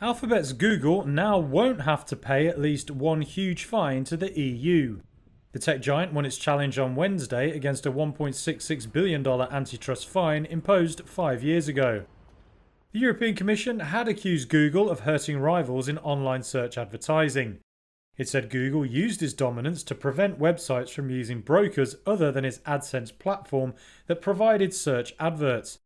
Alphabet's Google now won't have to pay at least one huge fine to the EU. The tech giant won its challenge on Wednesday against a $1.66 billion antitrust fine imposed 5 years ago. The European Commission had accused Google of hurting rivals in online search advertising. It said Google used its dominance to prevent websites from using brokers other than its AdSense platform that provided search adverts.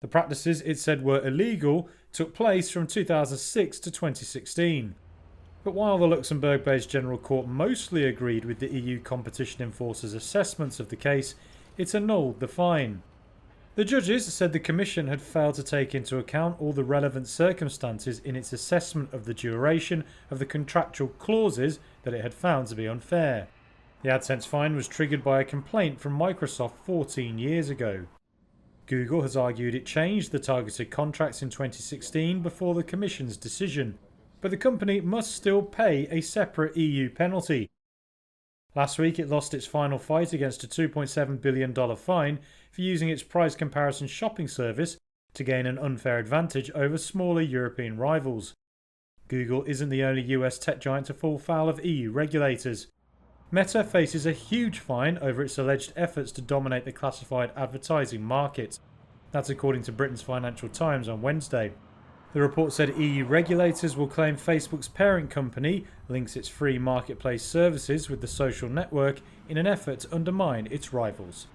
The practices it said were illegal took place from 2006 to 2016. But while the Luxembourg-based General Court mostly agreed with the EU competition enforcer's assessments of the case, it annulled the fine. The judges said the Commission had failed to take into account all the relevant circumstances in its assessment of the duration of the contractual clauses that it had found to be unfair. The AdSense fine was triggered by a complaint from Microsoft 14 years ago. Google has argued it changed the targeted contracts in 2016 before the Commission's decision, but the company must still pay a separate EU penalty. Last week it lost its final fight against a $2.7 billion fine for using its price comparison shopping service to gain an unfair advantage over smaller European rivals. Google isn't the only US tech giant to fall foul of EU regulators. Meta faces a huge fine over its alleged efforts to dominate the classified advertising market. That's according to Britain's Financial Times on Wednesday. The report said EU regulators will claim Facebook's parent company links its free marketplace services with the social network in an effort to undermine its rivals.